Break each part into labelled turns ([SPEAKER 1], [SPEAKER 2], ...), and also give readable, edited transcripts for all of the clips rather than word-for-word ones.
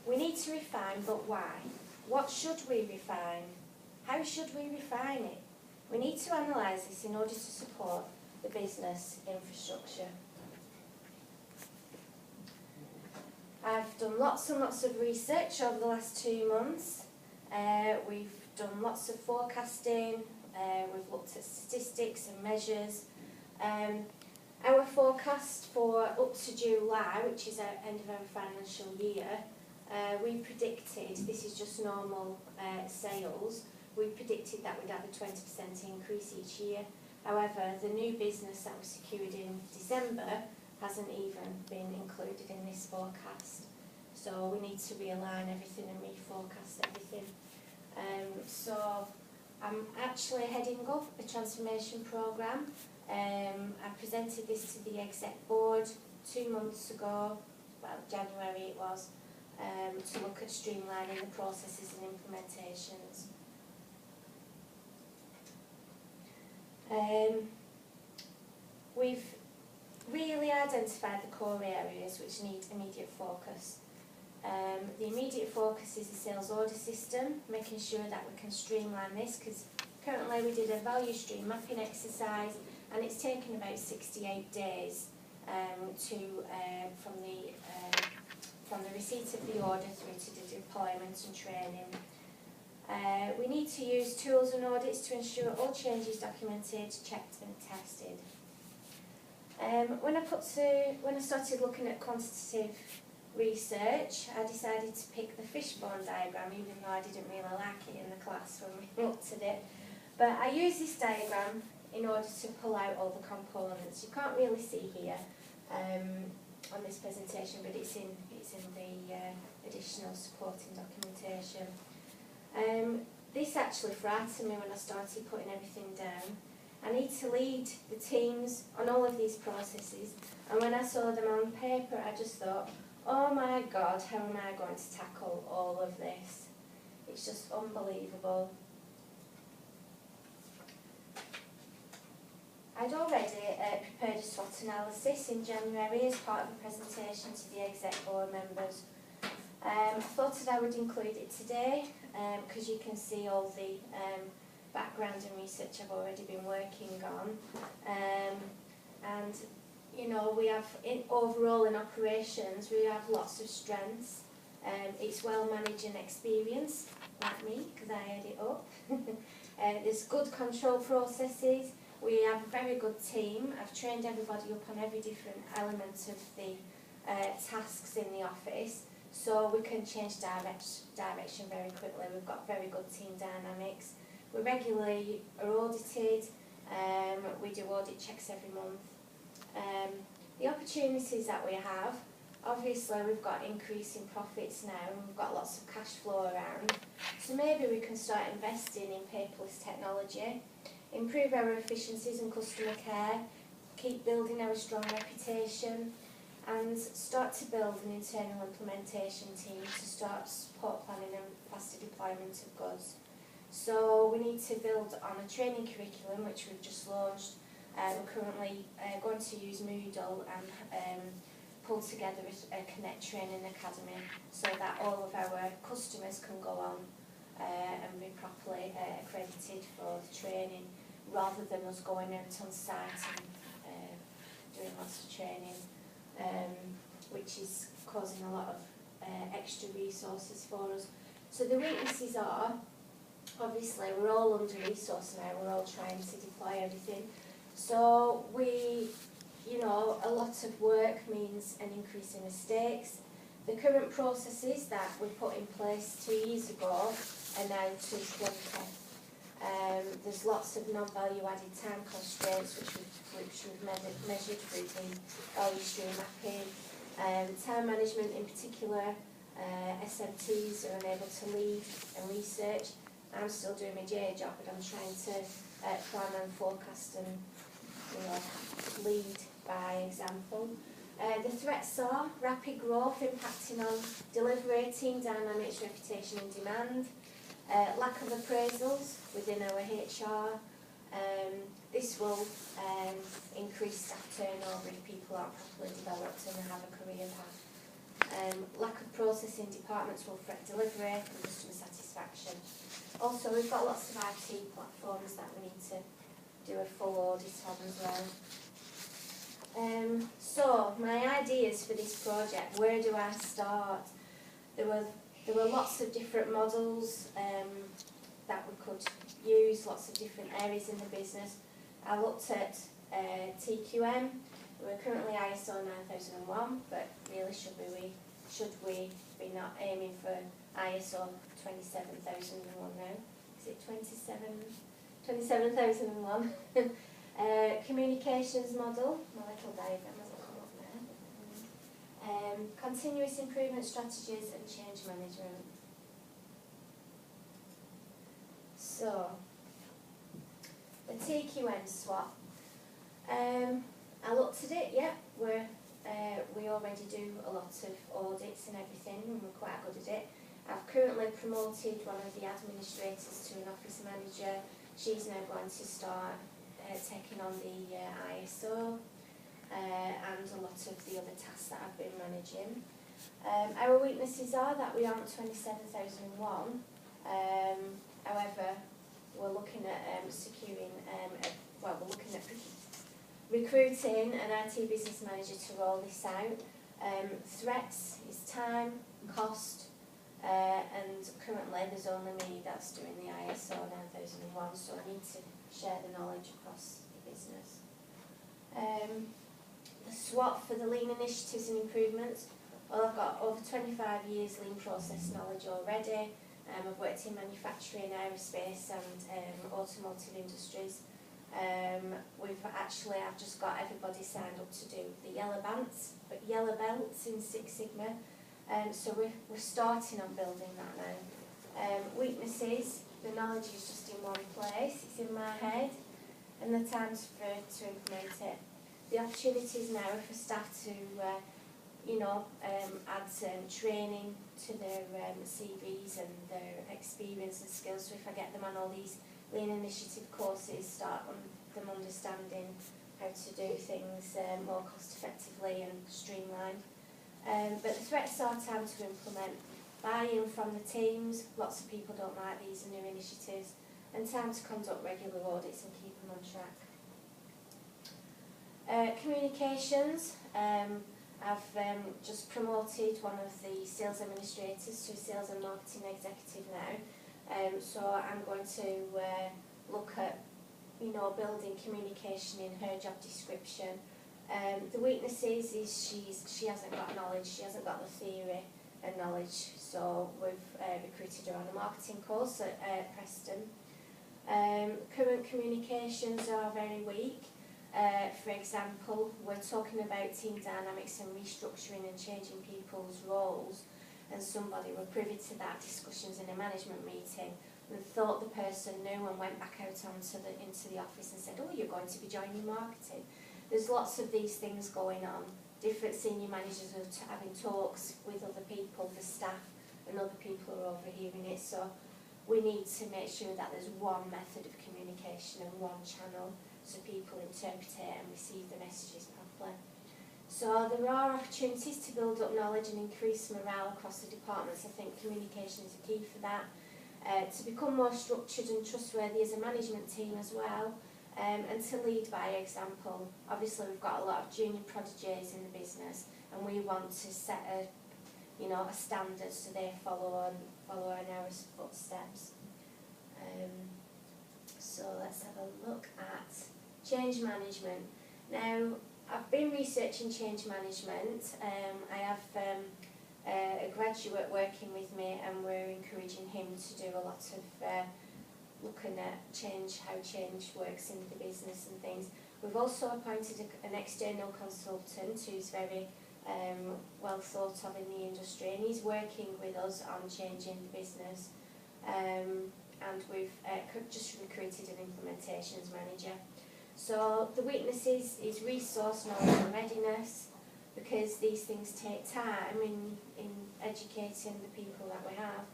[SPEAKER 1] We need to refine, but why? What should we refine? How should we refine it? We need to analyse this in order to support the business infrastructure. I've done lots and lots of research over the last 2 months. We've done lots of forecasting, we've looked at statistics and measures. Our forecast for up to July, which is the end of our financial year, we predicted, this is just normal sales, we predicted that we'd have a 20% increase each year. However, the new business that was secured in December hasn't even been included in this forecast. So we need to realign everything and reforecast everything. So I'm actually heading up a transformation programme. I presented this to the exec board 2 months ago, well, January it was, to look at streamlining the processes and implementations. We've really identified the core areas which need immediate focus. The immediate focus is the sales order system, making sure that we can streamline this, because currently we did a value stream mapping exercise and it's taken about 68 days from the receipt of the order through to the deployment and training. We need to use tools and audits to ensure all changes documented, checked and tested. When I started looking at quantitative research, I decided to pick the fishbone diagram, even though I didn't really like it in the class when we looked at it. But I use this diagram in order to pull out all the components. You can't really see here on this presentation, but it's in the additional supporting documentation. This actually frightened me when I started putting everything down. I need to lead the teams on all of these processes, and when I saw them on paper I just thought, oh my God, how am I going to tackle all of this? It's just unbelievable. I'd already prepared a SWOT analysis in January as part of a presentation to the exec board members. I thought that I would include it today because you can see all the background and research I've already been working on. And you know, we have, overall in operations, we have lots of strengths. It's well managed and experienced, like me, because I head it up. There's good control processes. We have a very good team. I've trained everybody up on every different element of the tasks in the office, so we can change direction very quickly. We've got very good team dynamics. We regularly are audited. We do audit checks every month. The opportunities that we have, obviously we've got increasing profits now and we've got lots of cash flow around, so maybe we can start investing in paperless technology, improve our efficiencies and customer care, keep building our strong reputation, and start to build an internal implementation team to start support planning and faster deployment of goods. So we need to build on a training curriculum which we've just launched. We're currently going to use Moodle and pull together a Connect Training Academy so that all of our customers can go on and be properly accredited for the training, rather than us going out on site and doing lots of training, which is causing a lot of extra resources for us. So the weaknesses are, obviously we're all under-resourced now, we're all trying to deploy everything. So a lot of work means an increase in mistakes. The current processes that we put in place 2 years ago are now too clunky. There's lots of non-value added time constraints which we've measured through the value stream mapping. Time management in particular, SMTs are unable to lead and research. I'm still doing my day job, but I'm trying to plan and forecast and lead by example. The threats are rapid growth impacting on delivery, team dynamics, reputation and demand, lack of appraisals within our HR. This will increase staff turnover if people aren't properly developed and have a career path. Lack of process in departments will affect delivery and customer satisfaction. Also, we've got lots of IT platforms that we need to do a full audit on as well. So, my ideas for this project, where do I start? There were lots of different models that we could use, lots of different areas in the business. I looked at TQM. We're currently ISO 9001, but really should we be not aiming for ISO 27001 now? Is it 27001? Communications model, my little diagram hasn't come up there. Continuous improvement strategies and change management. So, the TQM SWOT. I looked at it, yeah, we already do a lot of audits and everything, and we're quite good at it. I've currently promoted one of the administrators to an office manager. She's now going to start taking on the ISO and a lot of the other tasks that I've been managing. Our weaknesses are that we aren't 27001. However, we're looking at securing, we're looking at recruiting an IT business manager to roll this out. Threats is time, cost, and currently there's only me that's doing the ISO 9001, so I need to share the knowledge across the business. The SWOT for the lean initiatives and improvements. Well, I've got over 25 years lean process knowledge already. I've worked in manufacturing, aerospace and automotive industries. I've just got everybody signed up to do the yellow belts in Six Sigma. So we're starting on building that now. Weaknesses, the knowledge is just in one place, it's in my head, and the time's to implement it. The opportunities now are for staff to add training to their CVs and their experience and skills. So if I get them on all these lean initiative courses, start them understanding how to do things more cost effectively and streamlined. But the threats are time to implement, buy-in from the teams, lots of people don't like these new initiatives, and time to conduct regular audits and keep them on track. Communications, I've just promoted one of the sales administrators to sales and marketing executive now, so I'm going to look at building communication in her job description. The weaknesses is she hasn't got knowledge, she hasn't got the theory and knowledge, so we've recruited her on a marketing course at Preston. Current communications are very weak. For example, we're talking about team dynamics and restructuring and changing people's roles, and we're privy to that discussions in a management meeting and thought the person knew and went back out into the office and said, oh, you're going to be joining marketing. There's lots of these things going on. Different senior managers are having talks with other people, the staff, and other people are overhearing it. So we need to make sure that there's one method of communication and one channel so people interpret it and receive the messages properly. So there are opportunities to build up knowledge and increase morale across the departments. I think communication is a key for that. To become more structured and trustworthy as a management team as well, and to lead by example. Obviously we've got a lot of junior prodigies in the business, and we want to set a standard so they follow in our footsteps. So let's have a look at change management. Now, I've been researching change management. I have a graduate working with me, and we're encouraging him to do a lot of looking at how change works in the business and things. We've also appointed an external consultant who's very well thought of in the industry, and he's working with us on changing the business. And we've just recruited an implementations manager. So the weaknesses is resource, knowledge and readiness, because these things take time in educating the people that we have.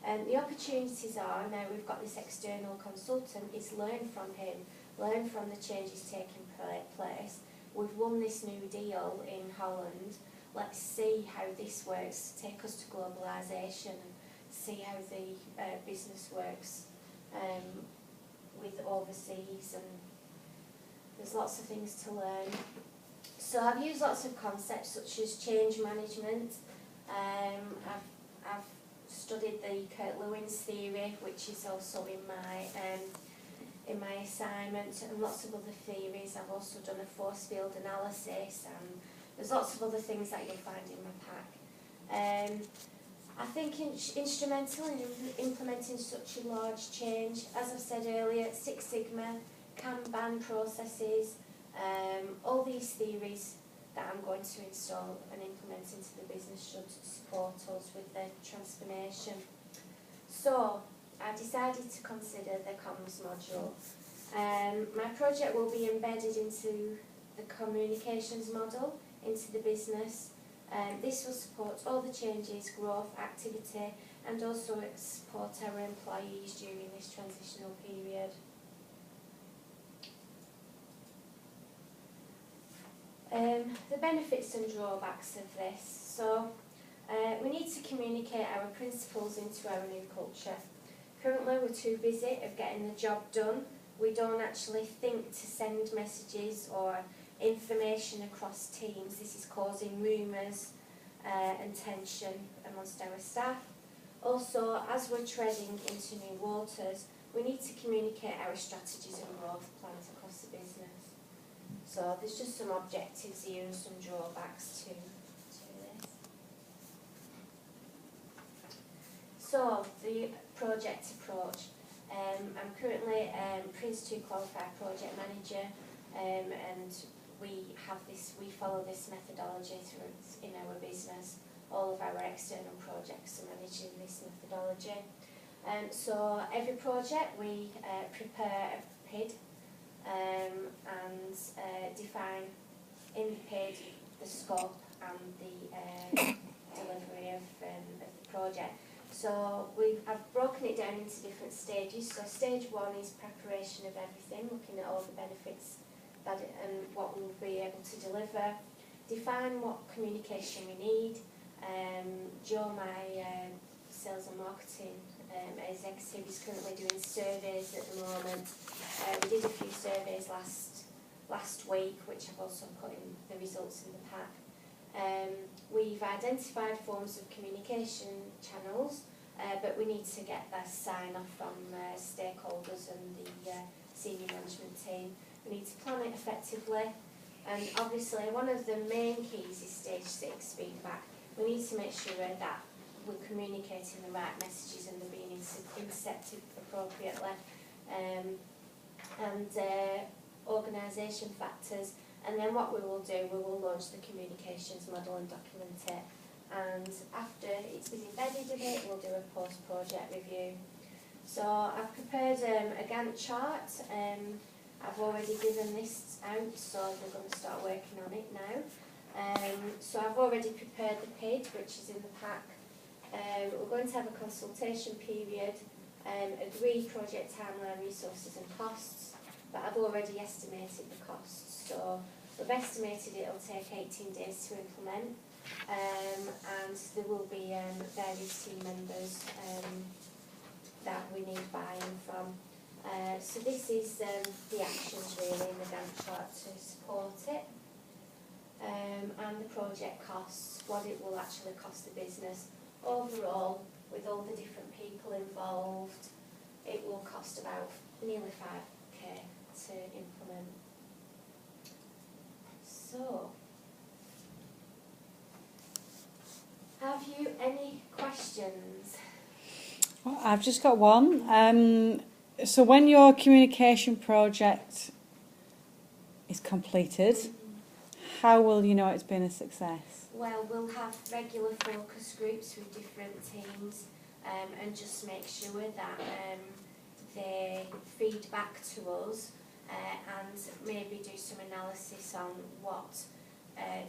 [SPEAKER 1] And the opportunities are, now we've got this external consultant, is learn from him, learn from the changes taking place. We've won this new deal in Holland. let's see how this works, take us to globalisation and see how the business works with overseas, and there's lots of things to learn. So I've used lots of concepts such as change management. I've studied the Kurt-Lewin's theory, which is also in my assignment, and lots of other theories. I've also done a force field analysis, and there's lots of other things that you'll find in my pack. I think instrumental in implementing such a large change, as I've said earlier, Six Sigma, Kanban processes, all these theories that I'm going to install and implement into the business should support us with the transformation. So I decided to consider the comms module. My project will be embedded into the communications model, into the business. This will support all the changes, growth, activity, and also support our employees during this transitional period. The benefits and drawbacks of this. So we need to communicate our principles into our new culture. Currently we're too busy of getting the job done. We don't actually think to send messages or information across teams. This is causing rumours and tension amongst our staff. Also, as we're treading into new waters, we need to communicate our strategies and growth plans across the business. So there's just some objectives here and some drawbacks to this. So the project approach. I'm currently Prince 2 qualified project manager, and we follow this methodology in our business. All of our external projects are managed in this methodology. So every project we prepare a PID and define in the PID the scope and the delivery of the project. So I've broken it down into different stages. So stage 1 is preparation of everything, looking at all the benefits and what we'll be able to deliver. Define what communication we need. Joe, my sales and marketing executive, is currently doing surveys at the moment. We did a few surveys last week, which I've also put in the results in the pack. We've identified forms of communication channels, but we need to get that sign-off from stakeholders and the senior management team. We need to plan it effectively, and obviously one of the main keys is stage 6, feedback. We need to make sure that we're communicating the right messages and they're being intercepted appropriately, and organisation factors. And then what we will do, we will launch the communications model and document it. And after it's been embedded a bit, we'll do a post-project review. So I've prepared a Gantt chart. I've already given this out, so we're going to start working on it now. So I've already prepared the PID, which is in the pack. We're going to have a consultation period, agree project timeline, resources and costs, but I've already estimated the costs. So we've estimated it'll take 18 days to implement, and there will be various team members that we need buy-in from. So this is the actions really in the Gantt chart to support it, and the project costs, what it will actually cost the business. Overall, with all the different people involved, it will cost about nearly 5k to implement. So, have you any questions?
[SPEAKER 2] Well, I've just got one. So when your communication project is completed, how will you know it's been a success?
[SPEAKER 1] Well, we'll have regular focus groups with different teams, and just make sure that they feed back to us, and maybe do some analysis on what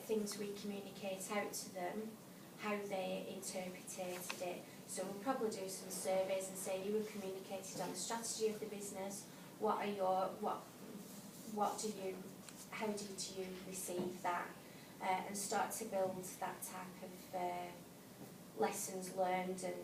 [SPEAKER 1] things we communicate out to them, how they interpreted it. So we'll probably do some surveys and say, you were communicated on the strategy of the business. How did you receive that? and start to build that type of lessons learned and